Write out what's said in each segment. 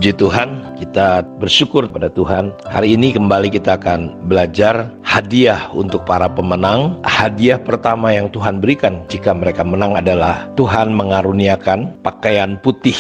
Puji Tuhan, kita bersyukur pada Tuhan. Hari ini kembali kita akan belajar hadiah untuk para pemenang. Hadiah pertama yang Tuhan berikan jika mereka menang adalah Tuhan mengaruniakan pakaian putih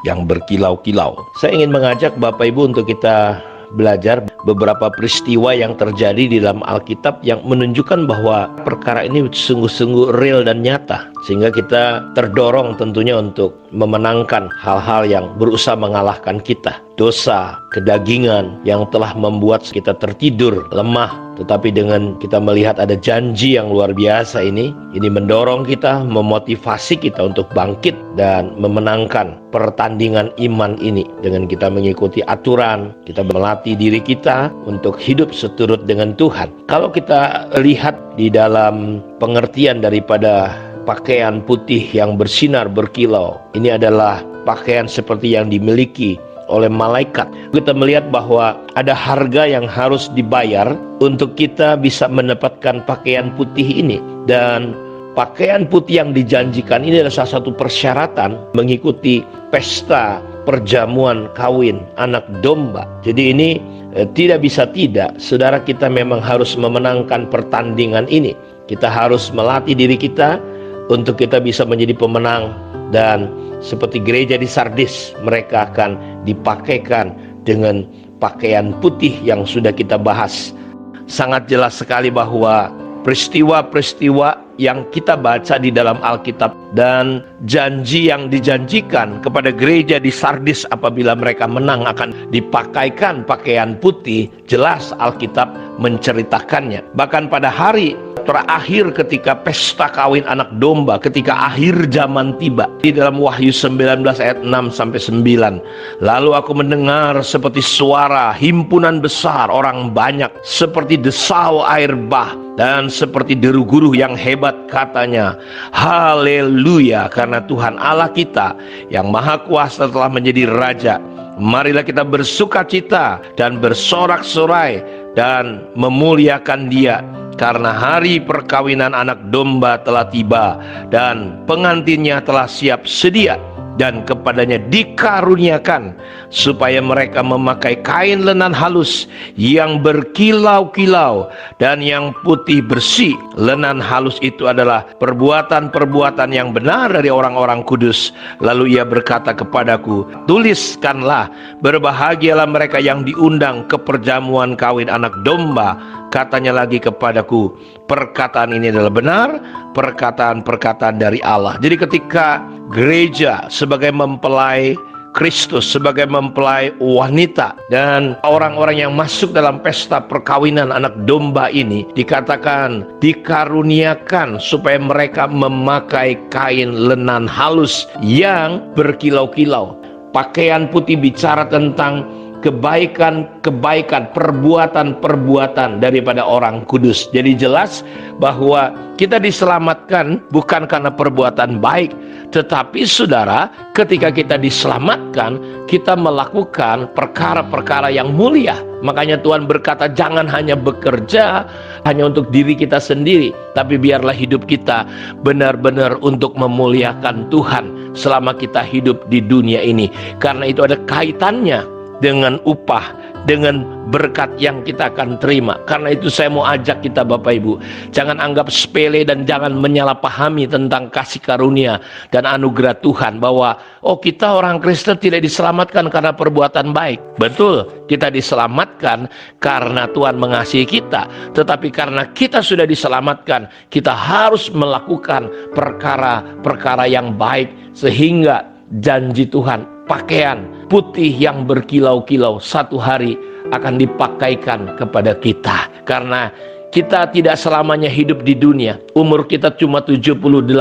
yang berkilau-kilau. Saya ingin mengajak Bapak Ibu untuk kita belajar beberapa peristiwa yang terjadi di dalam Alkitab yang menunjukkan bahwa perkara ini sungguh-sungguh real dan nyata, sehingga kita terdorong tentunya untuk memenangkan hal-hal yang berusaha mengalahkan kita. Dosa, kedagingan yang telah membuat kita tertidur, lemah. Tetapi dengan kita melihat ada janji yang luar biasa ini mendorong kita, memotivasi kita untuk bangkit dan memenangkan pertandingan iman ini. Dengan kita mengikuti aturan, kita melatih diri kita untuk hidup seturut dengan Tuhan. Kalau kita lihat di dalam pengertian daripada pakaian putih yang bersinar berkilau, ini adalah pakaian seperti yang dimiliki oleh malaikat. Kita melihat bahwa ada harga yang harus dibayar untuk kita bisa mendapatkan pakaian putih ini. Dan pakaian putih yang dijanjikan ini adalah salah satu persyaratan mengikuti pesta perjamuan kawin anak domba. Jadi ini tidak bisa tidak, saudara, kita memang harus memenangkan pertandingan ini. Kita harus melatih diri kita untuk kita bisa menjadi pemenang. Dan seperti gereja di Sardis, mereka akan dipakaikan dengan pakaian putih yang sudah kita bahas. Sangat jelas sekali bahwa peristiwa-peristiwa yang kita baca di dalam Alkitab dan janji yang dijanjikan kepada gereja di Sardis apabila mereka menang akan dipakaikan pakaian putih, jelas Alkitab menceritakannya. Bahkan pada hari terakhir ketika pesta kawin anak domba, ketika akhir zaman tiba, di dalam Wahyu 19 ayat 6-9, lalu aku mendengar seperti suara himpunan besar orang banyak, seperti desau air bah, dan seperti deru guruh yang hebat, katanya, haleluya, karena Tuhan Allah kita yang maha kuasa telah menjadi raja. Marilah kita bersukacita dan bersorak-sorai dan memuliakan Dia, karena hari perkawinan anak domba telah tiba dan pengantinnya telah siap sedia, dan kepadanya dikaruniakan supaya mereka memakai kain lenan halus yang berkilau-kilau dan yang putih bersih. Lenan halus itu adalah perbuatan-perbuatan yang benar dari orang-orang kudus. Lalu ia berkata kepadaku, tuliskanlah, berbahagialah mereka yang diundang ke perjamuan kawin anak domba. Katanya lagi kepadaku, perkataan ini adalah benar, perkataan-perkataan dari Allah. Jadi ketika gereja sebagai mempelai Kristus, sebagai mempelai wanita, dan orang-orang yang masuk dalam pesta perkawinan anak domba ini dikatakan dikaruniakan supaya mereka memakai kain lenan halus yang berkilau-kilau. Pakaian putih bicara tentang kebaikan-kebaikan, perbuatan-perbuatan daripada orang kudus. Jadi jelas bahwa kita diselamatkan bukan karena perbuatan baik, tetapi saudara, ketika kita diselamatkan, kita melakukan perkara-perkara yang mulia. Makanya Tuhan berkata, jangan hanya bekerja hanya untuk diri kita sendiri, tapi biarlah hidup kita benar-benar untuk memuliakan Tuhan selama kita hidup di dunia ini. Karena itu ada kaitannya dengan upah, dengan berkat yang kita akan terima. Karena itu saya mau ajak kita Bapak Ibu, jangan anggap sepele dan jangan menyalahpahami tentang kasih karunia dan anugerah Tuhan, bahwa kita orang Kristen tidak diselamatkan karena perbuatan baik. Betul, kita diselamatkan karena Tuhan mengasihi kita, tetapi karena kita sudah diselamatkan, kita harus melakukan perkara-perkara yang baik, sehingga janji Tuhan, pakaian putih yang berkilau-kilau satu hari akan dipakaikan kepada kita. Karena kita tidak selamanya hidup di dunia. Umur kita cuma 70-80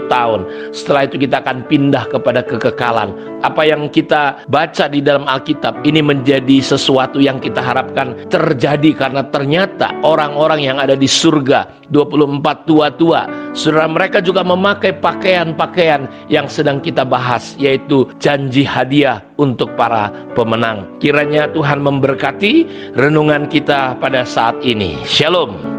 tahun. Setelah itu kita akan pindah kepada kekekalan. Apa yang kita baca di dalam Alkitab ini menjadi sesuatu yang kita harapkan terjadi, karena ternyata orang-orang yang ada di surga 24 tua-tua, saudara, mereka juga memakai pakaian-pakaian yang sedang kita bahas, yaitu janji hadiah untuk para pemenang. Kiranya Tuhan memberkati renungan kita pada saat ini. Shalom.